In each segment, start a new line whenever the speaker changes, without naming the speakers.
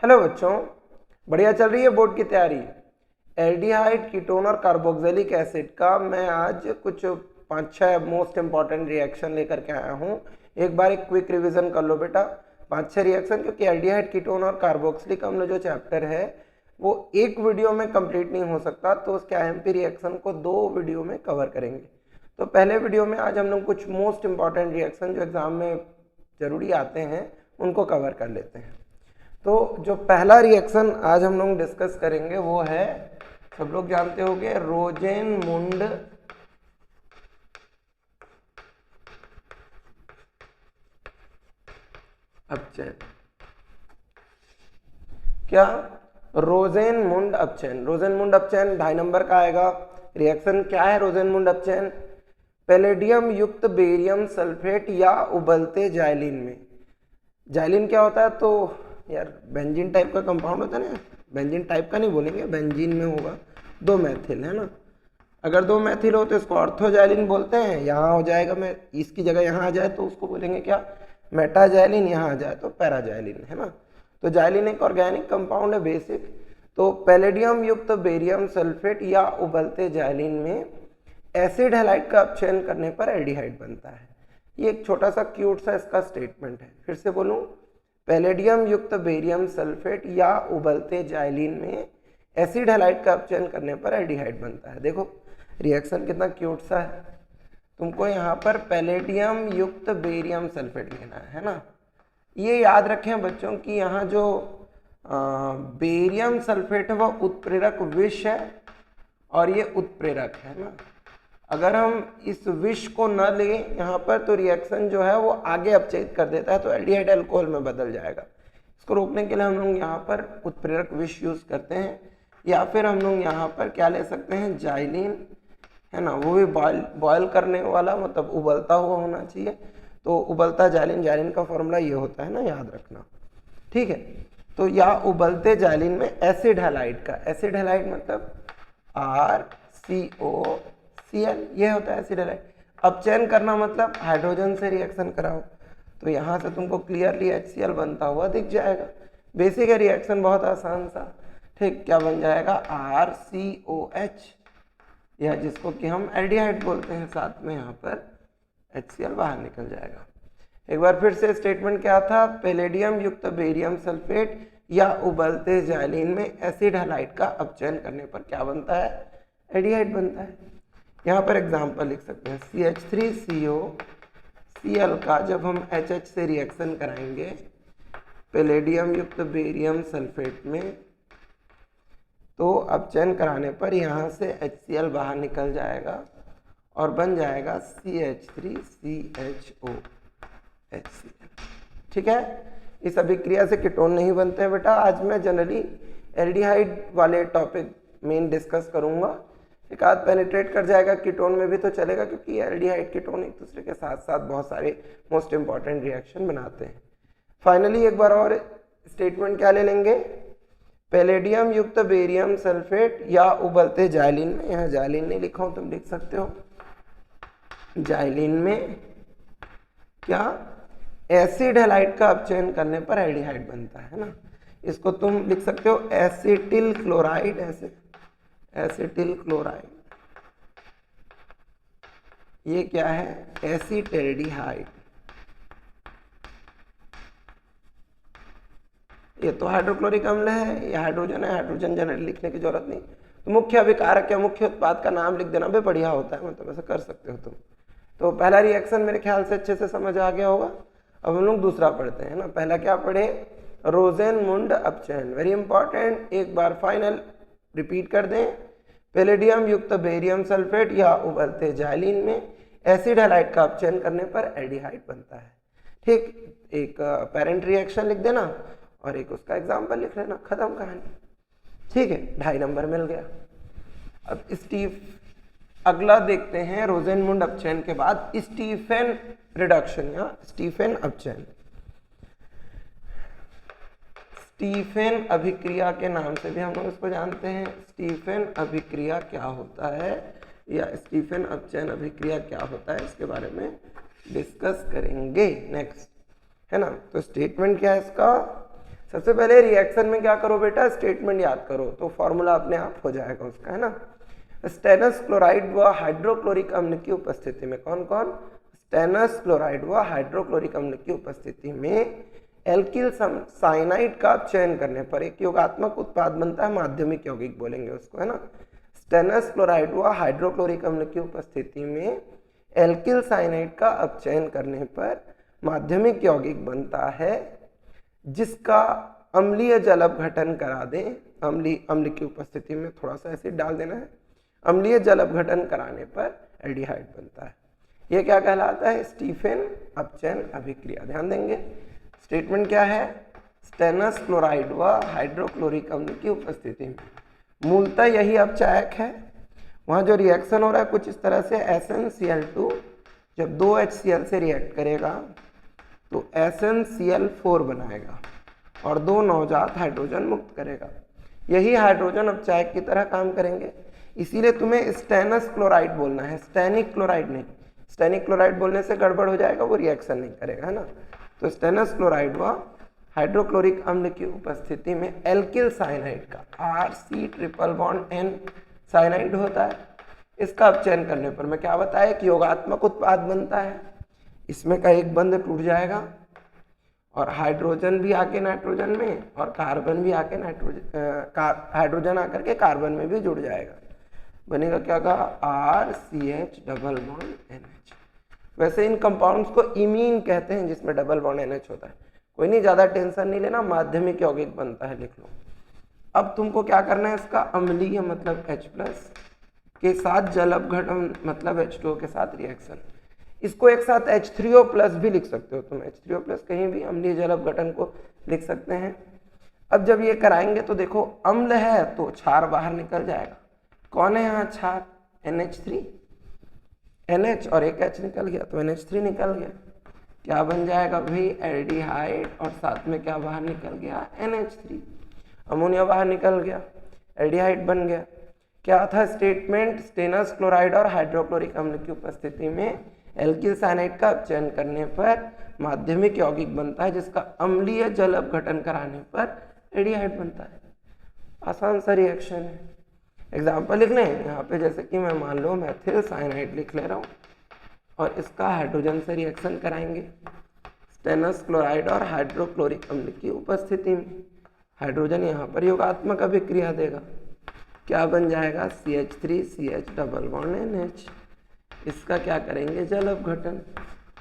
Hello बच्चों, बढ़िया चल रही है बोर्ड की तैयारी। एल्डिहाइड, कीटोन और कार्बोक्सिलिक एसिड का मैं आज कुछ 5-6 मोस्ट इंपॉर्टेंट रिएक्शन लेकर के आया हूँ। एक बार एक क्विक रिवीजन कर लो बेटा, 5-6 रिएक्शन, क्योंकि एल्डिहाइड, कीटोन और कार्बोक्सिलिक अम्ल जो चैप्टर है वो एक वीडियो में कंप्लीट नहीं हो सकता, तो उसके आईएमपी रिएक्शन को 2 वीडियो में कवर करेंगे। तो पहले वीडियो में आज हम लोग कुछ मोस्ट इंपॉर्टेंट रिएक्शन जो एग्जाम में जरूरी आते हैं उनको कवर कर लेते हैं। तो जो पहला रिएक्शन आज हम लोग डिस्कस करेंगे वो है, सब लोग जानते होंगे, रोजेनमुंड अपचयन। क्या? रोजेनमुंड अपचयन। रोजेनमुंड अपचयन 2.5 नंबर का आएगा। रिएक्शन क्या है रोजेनमुंड अपचयन? पैलेडियम युक्त बेरियम सल्फेट या उबलते जाइलिन में। जाइलिन क्या होता है? तो यार बेंजीन टाइप का कंपाउंड होता है ना, बेंजीन टाइप का नहीं बोलेंगे, बेंजीन में होगा 2 मैथिल, है ना। अगर 2 मैथिल हो तो इसको ऑर्थोजाइलिन बोलते हैं। यहाँ हो जाएगा, मैं इसकी जगह यहाँ आ जाए तो उसको बोलेंगे क्या? मेटाजाइलिन। यहाँ आ जाए तो पैराजाइलिन, है ना। तो जाइलिन एक ऑर्गेनिक कंपाउंड है, बेसिक। तो पैलेडियम युक्त बेरियम सल्फेट या उबलते जाइलिन में एसिड हैलाइड का अपचयन करने पर एल्डिहाइड बनता है। ये एक छोटा सा क्यूट सा इसका स्टेटमेंट है। फिर से बोलूं, पैलेडियम युक्त बेरियम सल्फेट या उबलते जाइलिन में एसिड हैलाइड का अपचयन करने पर एल्डिहाइड बनता है। देखो रिएक्शन कितना क्यूट सा है। तुमको यहाँ पर पैलेडियम युक्त बेरियम सल्फेट लेना है ना। ये याद रखें बच्चों कि यहाँ जो बेरियम सल्फेट है वह उत्प्रेरक विष है और ये उत्प्रेरक है ना। अगर हम इस विष को न लें यहाँ पर तो रिएक्शन जो है वो आगे अपचयित कर देता है, तो एल्डिहाइड अल्कोहल में बदल जाएगा। इसको रोकने के लिए हम लोग यहाँ पर उत्प्रेरक विष यूज करते हैं, या फिर हम लोग यहाँ पर क्या ले सकते हैं? जाइलिन, है ना। वो भी बॉयल करने वाला, मतलब उबलता हुआ होना चाहिए। तो उबलता जाइलिन, जाइलिन का फॉर्मूला ये होता है ना, याद रखना, ठीक है। तो या उबलते जाइलिन में एसिड हैलाइड का, एसिड हैलाइड मतलब RCOCl, ये होता है एसिड हैलाइड। अपचयन करना मतलब हाइड्रोजन से रिएक्शन कराओ, तो यहाँ से तुमको क्लियरली HCl बनता हुआ दिख जाएगा। बेसिक है रिएक्शन, बहुत आसान सा, ठीक। क्या बन जाएगा? RCOH, या जिसको कि हम एल्डिहाइड बोलते हैं, साथ में यहाँ पर HCl बाहर निकल जाएगा। एक बार फिर से स्टेटमेंट क्या था? पैलेडियम युक्त बेरियम सल्फेट या उबलते जाइलिन में एसिड हैलाइड का अपचयन करने पर क्या बनता है? एल्डिहाइड बनता है। यहाँ पर एग्जांपल लिख सकते हैं, CH3COCl का जब हम HH से रिएक्शन कराएंगे पैलेडियम युक्त बेरियम सल्फेट में, तो अपचयन कराने पर यहाँ से HCl बाहर निकल जाएगा और बन जाएगा CH3CHOHCl, ठीक है। इस अभिक्रिया से कीटोन नहीं बनते हैं बेटा। आज मैं जनरली एल्डिहाइड वाले टॉपिक मेन डिस्कस करूंगा, एक आध पेनिट्रेट कर जाएगा कीटोन में भी तो चलेगा, क्योंकि एल्डिहाइड कीटोन एक दूसरे के साथ साथ बहुत सारे मोस्ट इंपॉर्टेंट रिएक्शन बनाते हैं। फाइनली एक बार और स्टेटमेंट क्या ले लेंगे? पैलेडियम युक्त बेरियम सल्फेट या उबलते जाइलिन में, यहाँ जाइलिन नहीं लिखा हूं, तुम लिख सकते हो, जाइलिन में क्या? एसिड हैलाइड का अपचयन करने पर एल्डिहाइड बनता है ना। इसको तुम लिख सकते हो एसिटिल क्लोराइड, एसिटिल क्लोराइड। ये क्या है? एसिटेल्डिहाइड। ये तो हाइड्रोक्लोरिक अम्ल है, ये हाइड्रोजन है, हाइड्रोजन जनरली लिखने की जरूरत नहीं। तो मुख्य अभिकारक या मुख्य उत्पाद का नाम लिख देना भी बढ़िया होता है, मतलब ऐसा कर सकते हो तुम। तो पहला रिएक्शन मेरे ख्याल से अच्छे से समझ आ गया होगा। अब हम लोग दूसरा पढ़ते हैं ना। पहला क्या पढ़े? रोजेनमुंड अपचयन, वेरी इंपॉर्टेंट। एक बार फाइनल रिपीट कर दें, पैलेडियम युक्त बेरियम सल्फेट या उबलते जाइलिन में एसिड हैलाइड का अपचयन करने पर एल्डिहाइड बनता है, ठीक। एक पेरेंट रिएक्शन लिख देना और एक उसका एग्जाम्पल लिख लेना, खत्म कहानी, ठीक है। 2.5 नंबर मिल गया। अब अगला देखते हैं, रोजेनमुंड अपचयन के बाद स्टीफेन रिडक्शन या स्टीफेन अपचयन। स्टीफेन अभिक्रिया के नाम से भी हम लोग इसको जानते हैं। स्टीफेन अभिक्रिया क्या होता है या स्टीफेन अपचयन अभिक्रिया क्या होता है, इसके बारे में डिस्कस करेंगे नेक्स्ट, है ना। तो स्टेटमेंट क्या है इसका? सबसे पहले रिएक्शन में क्या करो बेटा, स्टेटमेंट याद करो, तो फॉर्मूला अपने आप हो जाएगा उसका, है ना। स्टेनस क्लोराइड व हाइड्रोक्लोरिक अम्ल की उपस्थिति में, कौन कौन, स्टेनस क्लोराइड व हाइड्रोक्लोरिक अम्ल की उपस्थिति में एल्किल साइनाइड का चयन करने पर एक योगात्मक उत्पाद बनता है, माध्यमिक यौगिक बोलेंगे उसको, है ना। स्टेनस क्लोराइड व हाइड्रोक्लोरिक अम्ल की उपस्थिति में एल्किल साइनाइड का अपचयन करने पर माध्यमिक यौगिक बनता है जिसका अम्लीय जल अपघटन करा दें, अम्ल की उपस्थिति में थोड़ा सा एसिड डाल देना है, अम्लीय जल अपघटन कराने पर एल्डिहाइड बनता है। यह क्या कहलाता है, स्टीफेन अपचयन अभिक्रिया। ध्यान देंगे, स्टेटमेंट क्या है, स्टेनस क्लोराइड व हाइड्रोक्लोरिक अम्ल की उपस्थिति में, मूलतः यही अपचायक है। वहाँ जो रिएक्शन हो रहा है कुछ इस तरह से, SnCl2 जब 2 HCl से रिएक्ट करेगा तो SnCl4 बनाएगा और 2 नवजात हाइड्रोजन मुक्त करेगा। यही हाइड्रोजन अपचायक की तरह काम करेंगे, इसीलिए तुम्हें स्टेनस क्लोराइड बोलना है, स्टेनिक क्लोराइड नहीं। स्टेनिक क्लोराइड बोलने से गड़बड़ हो जाएगा, वो रिएक्शन नहीं करेगा, है ना। तो स्टेनस क्लोराइड व हाइड्रोक्लोरिक अम्ल की उपस्थिति में एल्किल साइनाइड का RC≡N साइनाइड होता है, इसका अपचयन करने पर मैं क्या बताया कि योगात्मक उत्पाद बनता है। इसमें का एक बंध टूट जाएगा और हाइड्रोजन भी आके नाइट्रोजन में और कार्बन भी आके हाइड्रोजन आकर के कार्बन में भी जुड़ जाएगा, बनेगा क्या कहा, RCH≡NH। वैसे इन कंपाउंड्स को इमीन कहते हैं जिसमें डबल बॉन्ड NH होता है। कोई नहीं, ज्यादा टेंशन नहीं लेना, माध्यमिक यौगिक बनता है, लिख लो। अब तुमको क्या करना है, इसका अम्लीय मतलब H+ के साथ जल अपघटन मतलब H2O के साथ रिएक्शन, इसको एक साथ H3O+ भी लिख सकते हो तुम, H3O+ कहीं भी अम्लीय जल अपघटन को लिख सकते हैं। अब जब ये कराएंगे तो देखो अम्ल है तो क्षार बाहर निकल जाएगा, कौन है यहाँ क्षार, NH3, NH और एक H निकल गया तो NH3 निकल गया, क्या बन जाएगा भाई, एल्डिहाइड, और साथ में क्या बाहर निकल गया, NH3, अमोनिया बाहर निकल गया, एल्डिहाइड बन गया। क्या था स्टेटमेंट, स्टेनस क्लोराइड और हाइड्रोक्लोरिक अम्ल की उपस्थिति में एल्किल साइनाइड का अपचयन करने पर माध्यमिक यौगिक बनता है जिसका अम्लीय जल अपघटन कराने पर एल्डिहाइड बनता है। आसान सा रिएक्शन है। एग्जाम्पल लिख लें यहाँ पे, जैसे कि मैं मान लो मेथिल साइनाइड लिख ले रहा हूँ और इसका हाइड्रोजन से रिएक्शन कराएंगे स्टेनस क्लोराइड और हाइड्रोक्लोरिक अम्ल की उपस्थिति में। हाइड्रोजन यहाँ पर योगात्मक अभिक्रिया देगा, क्या बन जाएगा, CH3CH≡NH। इसका क्या करेंगे, जल अपघटन,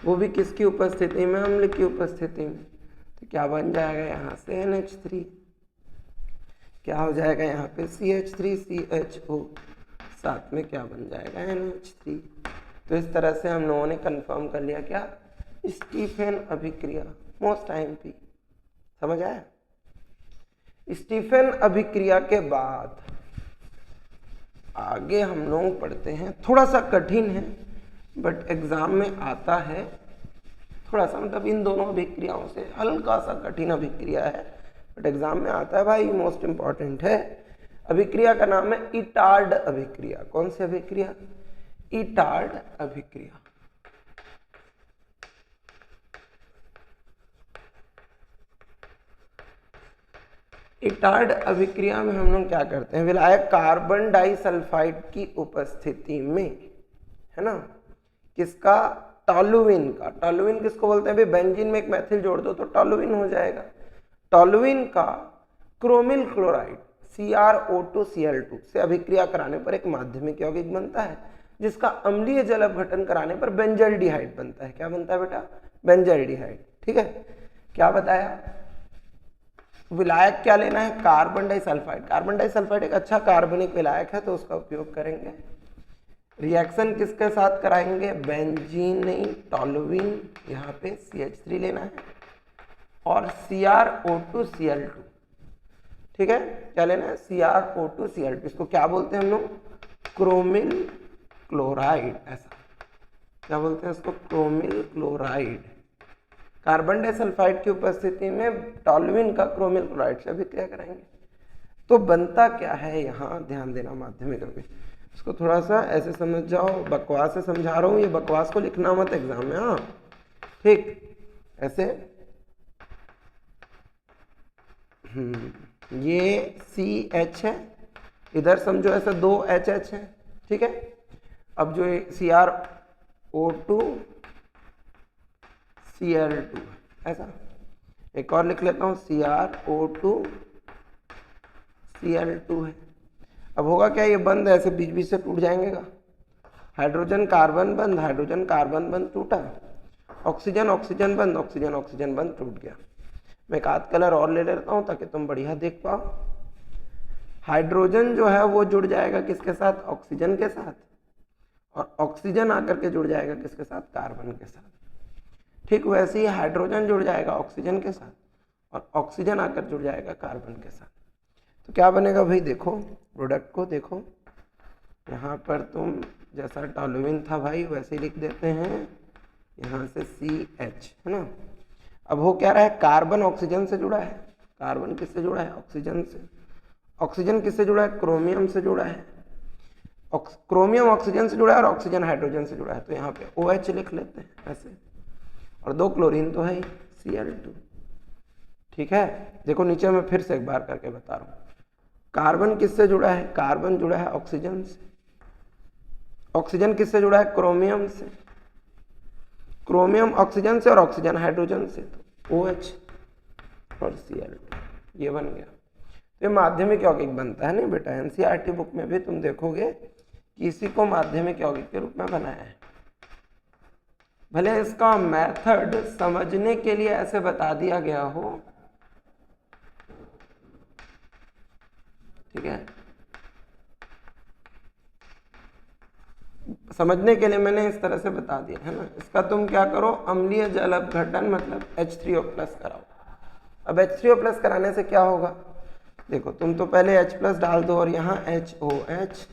वो भी किसकी उपस्थिति में, अम्ल की उपस्थिति में। तो क्या बन जाएगा यहाँ से NH3, क्या हो जाएगा यहाँ पे CH3CHO, साथ में क्या बन जाएगा NH3। तो इस तरह से हम लोगों ने कंफर्म कर लिया क्या, स्टीफेन अभिक्रिया, मोस्ट IMP। समझ आया। स्टीफेन अभिक्रिया के बाद आगे हम लोग पढ़ते हैं, थोड़ा सा कठिन है बट एग्जाम में आता है, थोड़ा सा मतलब इन दोनों अभिक्रियाओं से हल्का सा कठिन अभिक्रिया है बट एग्जाम में आता है भाई, मोस्ट इंपॉर्टेंट है। अभिक्रिया का नाम है इटार्ड अभिक्रिया। कौन सी अभिक्रिया, इटार्ड अभिक्रिया। इटार्ड अभिक्रिया में हम लोग क्या करते हैं, विलायक कार्बन डाइसल्फाइड की उपस्थिति में, है ना, किसका, टॉलुइन का। टॉलुइन किसको बोलते हैं भाई, बेंजीन में एक मैथिल जोड़ दो तो टॉलुइन हो जाएगा। टॉलुइन का क्रोमिल क्लोराइड CrO2Cl2 से अभिक्रिया कराने पर एक माध्यमिक यौगिक बनता है जिसका अम्लीय जल अपघटन कराने पर बेंजल्डिहाइड बनता है। क्या बनता है बेटा, बेंजल्डिहाइड। ठीक है, क्या बताया, विलायक क्या लेना है, कार्बन डाइसल्फाइड। कार्बन डाइसल्फाइड एक अच्छा कार्बनिक विलायक है तो उसका उपयोग करेंगे। रिएक्शन किसके साथ कराएंगे, बेंजीन नहीं, टॉलुइन, यहाँ पे CH3 लेना है और CrO2Cl2। ठीक है, क्या लेना है, CrO2Cl2। इसको क्या बोलते हैं हम लोग, क्रोमिल क्लोराइड। ऐसा क्या बोलते हैं इसको, क्रोमिल क्लोराइड। कार्बन डाइसल्फाइड की उपस्थिति में टॉलुइन का क्रोमिल क्लोराइड से अभिक्रिया कराएंगे तो बनता क्या है, यहाँ ध्यान देना माध्यमिक में। इसको थोड़ा सा ऐसे समझ जाओ, बकवास से समझा रहा हूँ, ये बकवास को लिखना मत एग्जाम में, हाँ ठीक, ऐसे ये CH है, इधर समझो ऐसे 2 HH है, ठीक है। अब जो CrO2 Cl2 ऐसा, एक और लिख लेता हूँ CrO2 Cl2 है। अब होगा क्या, ये बंद ऐसे बीच बीच से टूट जाएंगे का, हाइड्रोजन कार्बन बंद, हाइड्रोजन कार्बन बंद टूटा, ऑक्सीजन ऑक्सीजन बंद, ऑक्सीजन ऑक्सीजन बंद टूट गया। मैं एक आध कलर और ले लेता हूँ ताकि तुम बढ़िया देख पाओ। हाइड्रोजन जो है वो जुड़ जाएगा किसके साथ, ऑक्सीजन के साथ, और ऑक्सीजन आकर के जुड़ जाएगा किसके साथ, कार्बन के साथ। ठीक वैसे ही हाइड्रोजन जुड़ जाएगा ऑक्सीजन के साथ, और ऑक्सीजन आकर जुड़ जाएगा कार्बन के साथ। तो क्या बनेगा भाई, देखो प्रोडक्ट को देखो, यहाँ पर तुम जैसा टॉलुइन था भाई वैसे ही लिख देते हैं, यहाँ से CH है ना। अब हो क्या रहा है, कार्बन ऑक्सीजन से जुड़ा है, कार्बन किससे जुड़ा है, ऑक्सीजन से, ऑक्सीजन किससे जुड़ा है, क्रोमियम से जुड़ा है, क्रोमियम ऑक्सीजन से जुड़ा है और ऑक्सीजन हाइड्रोजन से जुड़ा है। तो यहाँ पे OH लिख लेते हैं ऐसे, और 2 क्लोरीन तो है ही, Cl2। ठीक है, देखो नीचे मैं फिर से एक बार करके बता रहा हूँ। कार्बन किससे जुड़ा है, कार्बन जुड़ा है ऑक्सीजन से, ऑक्सीजन किससे जुड़ा है, क्रोमियम से, क्रोमियम ऑक्सीजन से और ऑक्सीजन हाइड्रोजन से, तो OH और Cl2 ये बन गया। तो ये माध्यमिक यौगिक बनता है नहीं बेटा, NCERT बुक में भी तुम देखोगे कि इसी को माध्यमिक यौगिक के रूप में बनाया है। भले इसका मेथड समझने के लिए ऐसे बता दिया गया हो, ठीक है, समझने के लिए मैंने इस तरह से बता दिया है ना। इसका तुम क्या करो, अम्लीय जल अपघटन मतलब H3O+ कराओ। अब H3O+ कराने से क्या होगा, देखो तुम तो पहले H+ डाल दो और यहाँ HOH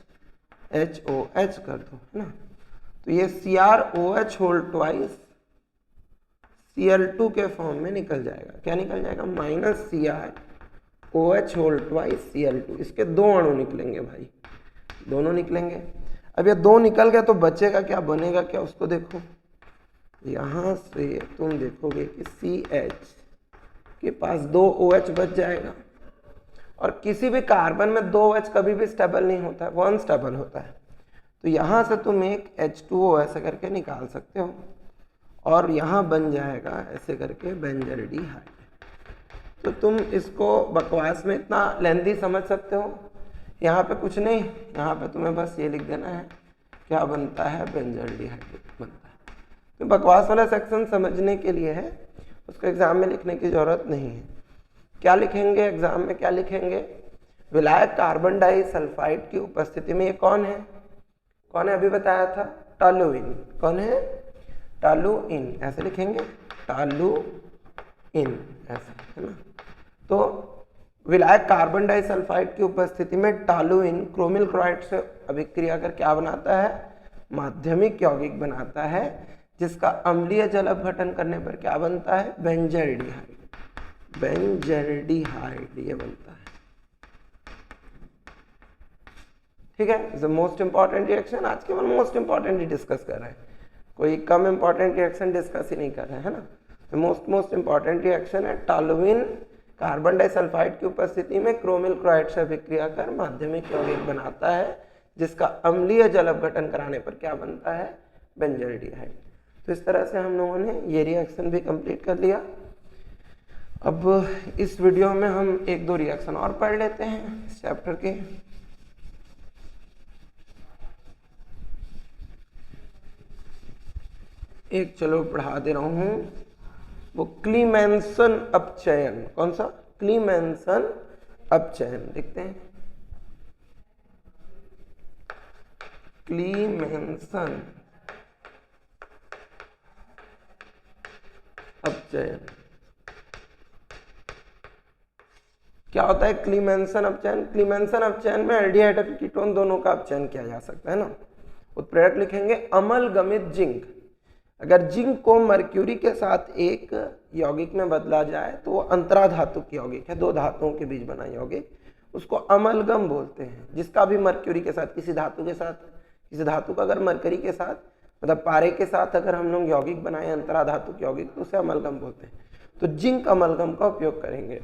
कर दो, है ना। तो ये CrOH होल ट्वाइस Cl2 के फॉर्म में निकल जाएगा। क्या निकल जाएगा, -CrOH होल ट्वाइस Cl2। इसके 2 अणु निकलेंगे भाई, दोनों निकलेंगे। अब ये 2 निकल गए तो बचेगा क्या, बनेगा क्या, उसको देखो। यहाँ से तुम देखोगे कि CH के पास 2 OH बच जाएगा, और किसी भी कार्बन में 2 OH कभी भी स्टेबल नहीं होता है, वो अनस्टेबल होता है। तो यहाँ से तुम एक H2O ऐसे करके निकाल सकते हो, और यहाँ बन जाएगा ऐसे करके बेंजल्डिहाइड। तो तुम इसको बकवास में इतना लेंथी समझ सकते हो, यहाँ पे कुछ नहीं, यहाँ पे तुम्हें बस ये लिख देना है क्या बनता है, बेंजल्डिहाइड बनता है। तो बकवास वाला सेक्शन समझने के लिए है, उसको एग्जाम में लिखने की जरूरत नहीं है। क्या लिखेंगे एग्जाम में, क्या लिखेंगे, विलायक कार्बन डाइसल्फाइड की उपस्थिति में, ये कौन है, कौन है अभी बताया था, टॉलुइन। कौन है, टॉलुइन, ऐसे लिखेंगे टॉलुइन ऐसे, है ना। तो विलायक कार्बन डाइसल्फाइड की उपस्थिति में टॉलुइन क्रोमिल क्लोराइड से अभिक्रिया कर क्या बनाता है, माध्यमिक यौगिक बनाता है, जिसका अम्लीय जल अपघटन करने पर क्या बनता है, बेंजल्डिहाइड, बेंजल्डिहाइड ये बनता है। ठीक है, is the most important reaction. आज केवल मोस्ट इंपॉर्टेंट ही डिस्कस कर रहे हैं, कोई कम इंपॉर्टेंट रिएक्शन डिस्कस ही नहीं कर रहे हैं, है ना। तो मोस्ट इंपॉर्टेंट रिएक्शन है टॉलुइन कार्बन डाइसल्फाइड की उपस्थिति में क्रोमिल क्लोराइड से अभिक्रिया कर माध्यमिक यौगिक बनाता है, जिसका अम्लीय जल अपघटन कराने पर क्या बनता है, बेंजल्डिहाइड। तो इस तरह से हम लोगों ने ये रिएक्शन भी कंप्लीट कर लिया। अब इस वीडियो में हम 1-2 रिएक्शन और पढ़ लेते हैं इस चैप्टर के। एक चलो पढ़ा दे रहा हूँ, वो क्लीमेंसन अपचयन। कौन सा, क्लीमेंसन अपचयन, देखते हैं। क्लीमेंसन अपचयन क्या होता है, क्लीमेंसन अपचयन। क्लीमेंसन अपचयन में एल्डिहाइड और कीटोन दोनों का अपचयन किया जा सकता है ना। उत्प्रेरक लिखेंगे अमलगमित जिंक। अगर जिंक को मर्क्यूरी के साथ एक यौगिक में बदला जाए तो वो अंतराधातुक यौगिक है, 2 धातुओं के बीच बना यौगिक, उसको अमलगम बोलते हैं। जिसका भी मर्क्यूरी के साथ, किसी धातु के साथ, किसी धातु का अगर मरकरी के साथ मतलब पारे के साथ अगर हम लोग यौगिक बनाए अंतराधातुक यौगिक, तो उसे अमलगम बोलते हैं। तो जिंक अमलगम का उपयोग करेंगे।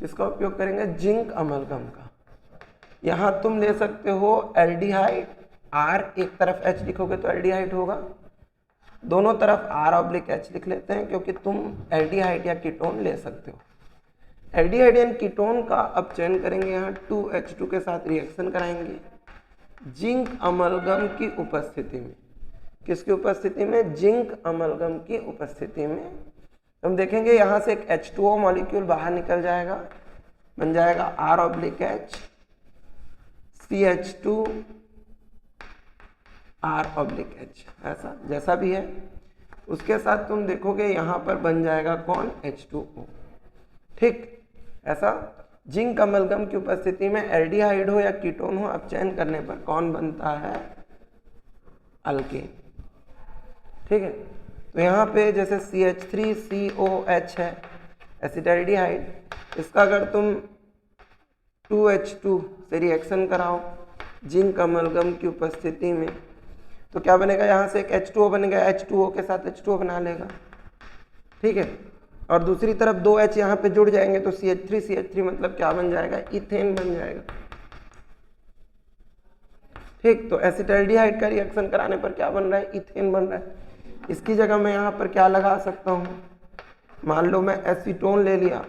किसका उपयोग करेंगे? जिंक अमलगम का। यहाँ तुम ले सकते हो एल्डिहाइड, R एक तरफ H लिखोगे तो एल्डिहाइड होगा, दोनों तरफ R/H लिख लेते हैं क्योंकि तुम एल्डिहाइड या कीटोन ले सकते हो। एल्डिहाइड या कीटोन का अब चयन करेंगे, यहाँ 2H2 के साथ रिएक्शन कराएंगे जिंक अमलगम की उपस्थिति में। किसकी उपस्थिति में? जिंक अमलगम की उपस्थिति में। हम देखेंगे यहाँ से एक H2O मॉलिक्यूल बाहर निकल जाएगा, बन जाएगा R/H, CH2 R/H, ऐसा जैसा भी है। उसके साथ तुम देखोगे यहाँ पर बन जाएगा कौन? H2O। ठीक, ऐसा जिंक अमलगम की उपस्थिति में एल्डिहाइड हो या कीटोन हो, अब चयन करने पर कौन बनता है? अल्केन। ठीक है, तो यहाँ पे जैसे CH3COH है एसिटाल्डिहाइड, इसका अगर तुम 2H2 से रिएक्शन कराओ जिंक अमलगम की उपस्थिति में तो क्या बनेगा? यहाँ से एक H2O बनेगा, H2O के साथ H2O बना लेगा। ठीक है, और दूसरी तरफ 2H यहाँ पे जुड़ जाएंगे तो CH3 मतलब क्या बन जाएगा? इथेन बन जाएगा। ठीक, तो एसिटाल्डिहाइड का रिएक्शन कराने पर क्या बन रहा है? इथेन बन रहा है। इसकी जगह मैं यहाँ पर क्या लगा सकता हूँ? मान लो मैं एसीटोन ले लिया,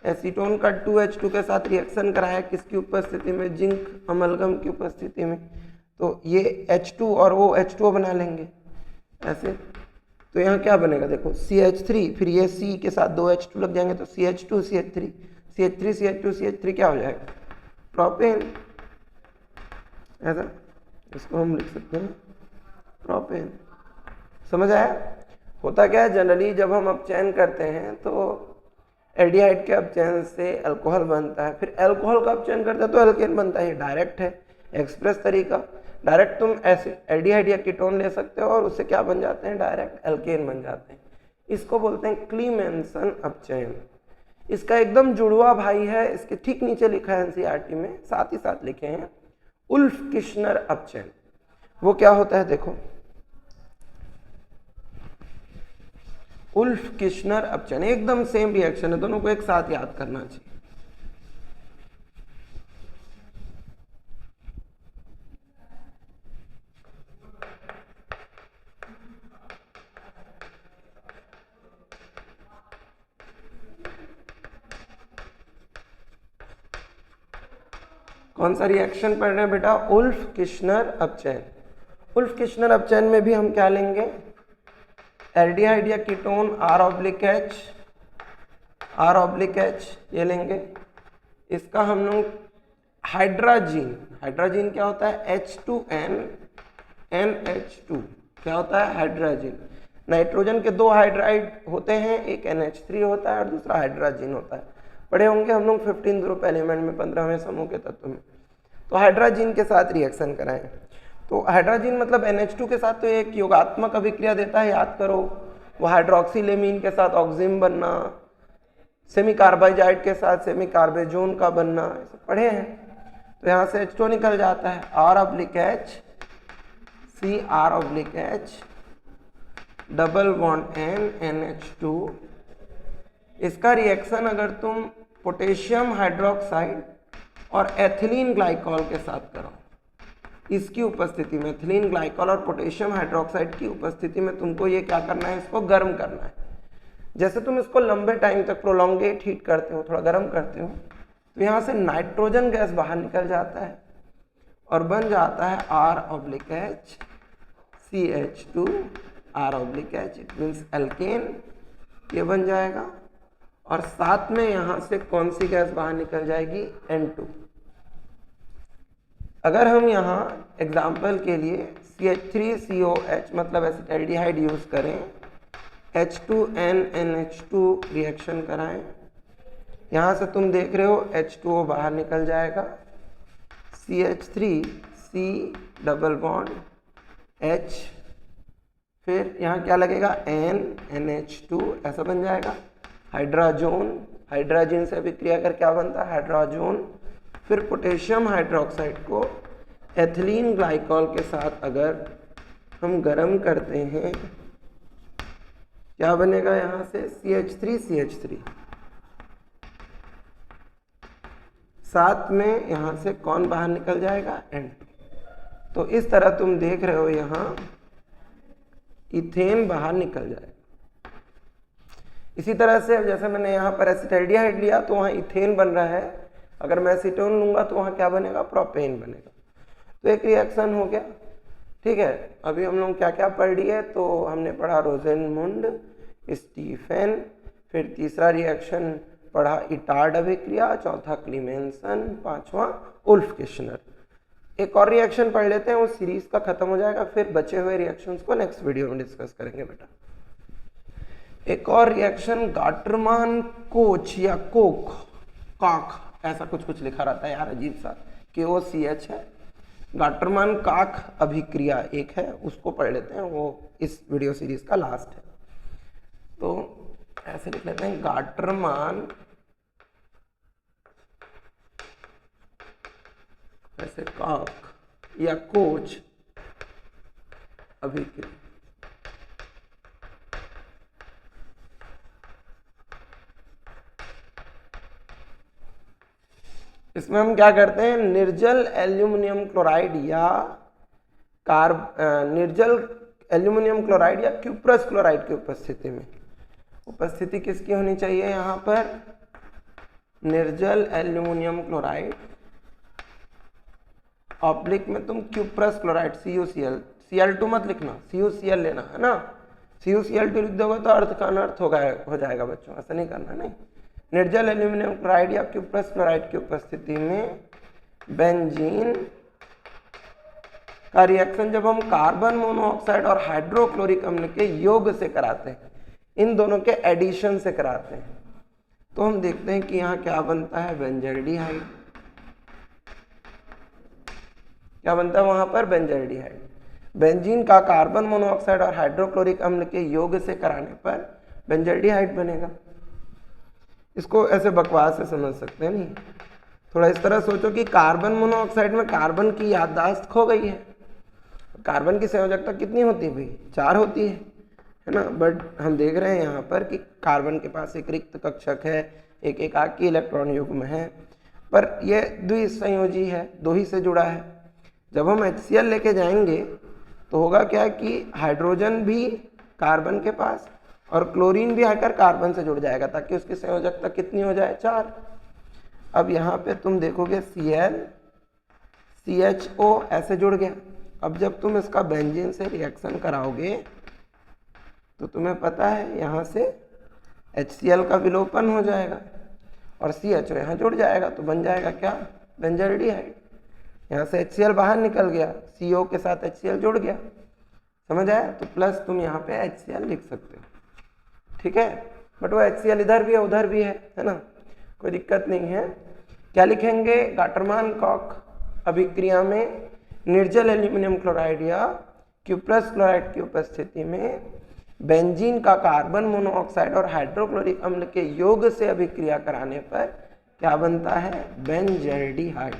एसीटोन का 2H2 के साथ रिएक्शन कराया, किसकी उपस्थिति में? जिंक अमलगम की उपस्थिति में, तो ये H2 और वो H2O बना लेंगे ऐसे। तो यहाँ क्या बनेगा? देखो CH3, फिर ये C के साथ 2H2 लग जाएंगे तो CH2 CH3 CH3 CH2 CH3 क्या हो जाएगा? प्रोपेन। ऐसा इसको हम लिख सकते हैं प्रोपेन। समझ आया? होता क्या है, जनरली जब हम अपचयन करते हैं तो एल्डिहाइड के अपचयन से अल्कोहल बनता है, फिर अल्कोहल का अपचयन करते हैं तो एल्केन बनता है। ये डायरेक्ट है, एक्सप्रेस तरीका। डायरेक्ट तुम ऐसे एल्डिहाइड या कीटोन ले सकते हो और उससे क्या बन जाते हैं? डायरेक्ट एल्केन बन जाते हैं। इसको बोलते हैं क्लीमेंसन अपचयन। इसका एकदम जुड़वा भाई है, इसके ठीक नीचे लिखा है एनसीईआरटी में, साथ ही साथ लिखे हैं उल्फ किश्नर अपचयन। वो क्या होता है? देखो उल्फ किश्नर अपचयन एकदम सेम रिएक्शन है, दोनों को एक साथ याद करना चाहिए। कौन सा रिएक्शन पढ़ रहे हैं बेटा? उल्फ किश्नर अपचयन। उल्फ किश्नर अपचयन में भी हम क्या लेंगे? एल्डिहाइड या कीटोन R/H ये लेंगे। इसका हम लोग हाइड्राजीन, हाइड्राजीन क्या होता है? H2N NH2 क्या होता है? हाइड्राजीन। नाइट्रोजन के दो हाइड्राइड होते हैं, एक NH3 होता है और दूसरा हाइड्राजीन होता है। पढ़े होंगे हम लोग 15th ग्रुप एलिमेंट में, 15वें समूह के तत्व में। तो हाइड्राजीन के साथ रिएक्शन कराएं तो हाइड्राजीन मतलब NH2 के साथ तो एक योगात्मक अभिक्रिया देता है, याद करो। वो हाइड्रोक्सीलेमीन के साथ ऑक्सिम बनना, सेमी कार्बाइजाइड के साथ सेमी कार्बेजोन का बनना, ऐसे पढ़े हैं। तो यहाँ से H2 निकल जाता है, R/H CR/H double bond N NH2। इसका रिएक्शन अगर तुम पोटेशियम हाइड्रोक्साइड और एथिलीन ग्लाइकॉल के साथ करो, इसकी उपस्थिति में एथिलीन ग्लाइकॉल और पोटेशियम हाइड्रोक्साइड की उपस्थिति में तुमको ये क्या करना है? इसको गर्म करना है। जैसे तुम इसको लंबे टाइम तक प्रोलॉन्गेट हीट करते हो, थोड़ा गर्म करते हो, तो यहाँ से नाइट्रोजन गैस बाहर निकल जाता है और बन जाता है R/H CH2 R/H, it means alkene, ये बन जाएगा। और साथ में यहाँ से कौन सी गैस बाहर निकल जाएगी? N2। अगर हम यहाँ एग्जाम्पल के लिए CH3COH मतलब एसिटाल्डिहाइड यूज करें, H2N NH2 रिएक्शन कराएं, यहाँ से तुम देख रहे हो H2O बाहर निकल जाएगा, CH3C डबल बॉन्ड H, फिर यहाँ क्या लगेगा? N NH2, ऐसा बन जाएगा। हाइड्राजोन, हाइड्राजीन से अभिक्रिया कर क्या बनता है? हाइड्राजोन। फिर पोटेशियम हाइड्रोक्साइड को एथिलीन ग्लाइकॉल के साथ अगर हम गर्म करते हैं, क्या बनेगा? यहाँ से CH3CH3 साथ में यहाँ से कौन बाहर निकल जाएगा, N2। तो इस तरह तुम देख रहे हो यहाँ इथेन बाहर निकल जाएगा। इसी तरह से जैसे मैंने यहाँ पर एसिटाल्डिहाइड लिया तो वहाँ इथेन बन रहा है, अगर मैं एसीटोन लूंगा तो वहाँ क्या बनेगा, प्रोपेन बनेगा। तो एक रिएक्शन हो गया। ठीक है, अभी हम लोग क्या क्या पढ़ लिए, तो हमने पढ़ा रोजेनमुंड, स्टीफेन, फिर तीसरा रिएक्शन पढ़ा इटार्ड अभिक्रिया, चौथा क्लीमेंसन, पांचवा उल्फ किश्नर। एक और रिएक्शन पढ़ लेते हैं, वो सीरीज का खत्म हो जाएगा, फिर बचे हुए रिएक्शंस को नेक्स्ट वीडियो में डिस्कस करेंगे बेटा। एक और रिएक्शन गाटरमान कोच या कोक, काक, ऐसा कुछ लिखा रहता है यार अजीब सा, KOCH है। गाटरमान काक अभिक्रिया एक है, उसको पढ़ लेते हैं, वो इस वीडियो सीरीज का लास्ट है। तो ऐसे लिख लेते हैं, गाटरमान ऐसे काक या कोच अभिक्रिया। इसमें हम क्या करते हैं, निर्जल एल्यूमिनियम क्लोराइड या निर्जल एल्यूमिनियम क्लोराइड या क्यूप्रस क्लोराइड की उपस्थिति में, उपस्थिति किसकी होनी चाहिए यहाँ पर, निर्जल एल्यूमिनियम क्लोराइड, ऑब्लिक में तुम क्यूप्रस क्लोराइड CuCl, Cl2 मत लिखना, CuCl लेना है ना, CuCl2 लिख दोगे तो अर्थ का अनर्थ हो जाएगा बच्चों, ऐसा नहीं करना। नहीं, निर्जल एल्यूमिनियम क्लोराइड या क्यूप्रस क्लोराइड की उपस्थिति में बेंजीन का रिएक्शन जब हम कार्बन मोनोऑक्साइड और हाइड्रोक्लोरिक अम्ल के योग से कराते हैं, इन दोनों के एडिशन से कराते हैं, तो हम देखते हैं कि यहाँ क्या बनता है, बेंजल्डिहाइड। क्या बनता है वहां पर, बेंजल्डिहाइड। बेंजीन का कार्बन मोनोऑक्साइड और हाइड्रोक्लोरिक अम्ल के योग से कराने पर बेंजल्डिहाइड बनेगा। इसको ऐसे बकवास से समझ सकते हैं, नहीं, थोड़ा इस तरह सोचो कि कार्बन मोनोऑक्साइड में कार्बन की याददाश्त खो गई है। कार्बन की संयोजकता कितनी होती है भाई, 4 होती है ना, बट हम देख रहे हैं यहाँ पर कि कार्बन के पास एक रिक्त कक्षक है, एक एकाकी इलेक्ट्रॉन युग्म है, पर यह द्विसंयोजी है, 2 ही से जुड़ा है। जब हम HCl लेके जाएंगे तो होगा क्या कि हाइड्रोजन भी कार्बन के पास और क्लोरीन भी आकर कार्बन से जुड़ जाएगा, ताकि उसकी संयोजकता कितनी हो जाए, 4। अब यहाँ पे तुम देखोगे Cl CHO ऐसे जुड़ गया। अब जब तुम इसका बेंजीन से रिएक्शन कराओगे तो तुम्हें पता है यहाँ से HCl का विलोपन हो जाएगा और CHO यहाँ जुड़ जाएगा, तो बन जाएगा क्या, बेंजल्डिहाइड। यहाँ से HCl बाहर निकल गया, CO के साथ HCl जुड़ गया, समझ आया, तो प्लस तुम यहाँ पे HCl लिख सकते हो। ठीक है, बट वो HCl इधर भी है उधर भी है ना, कोई दिक्कत नहीं है। क्या लिखेंगे, गाटरमान कॉक अभिक्रिया में निर्जल एल्यूमिनियम क्लोराइड या क्यूप्रस क्लोराइड की उपस्थिति में बेंजीन का कार्बन मोनोऑक्साइड और हाइड्रोक्लोरिक अम्ल के योग से अभिक्रिया कराने पर क्या बनता है, बेंजल्डिहाइड।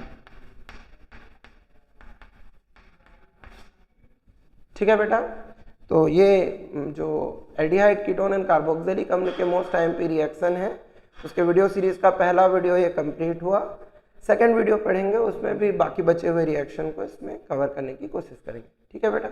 ठीक है बेटा, तो ये जो एल्डिहाइड कीटोन एंड कार्बोक्सिलिक अम्ल के मोस्ट आईएमपी रिएक्शन है, उसके वीडियो सीरीज का पहला वीडियो ये कंप्लीट हुआ। सेकंड वीडियो पढ़ेंगे, उसमें भी बाकी बचे हुए रिएक्शन को इसमें कवर करने की कोशिश करेंगे। ठीक है बेटा।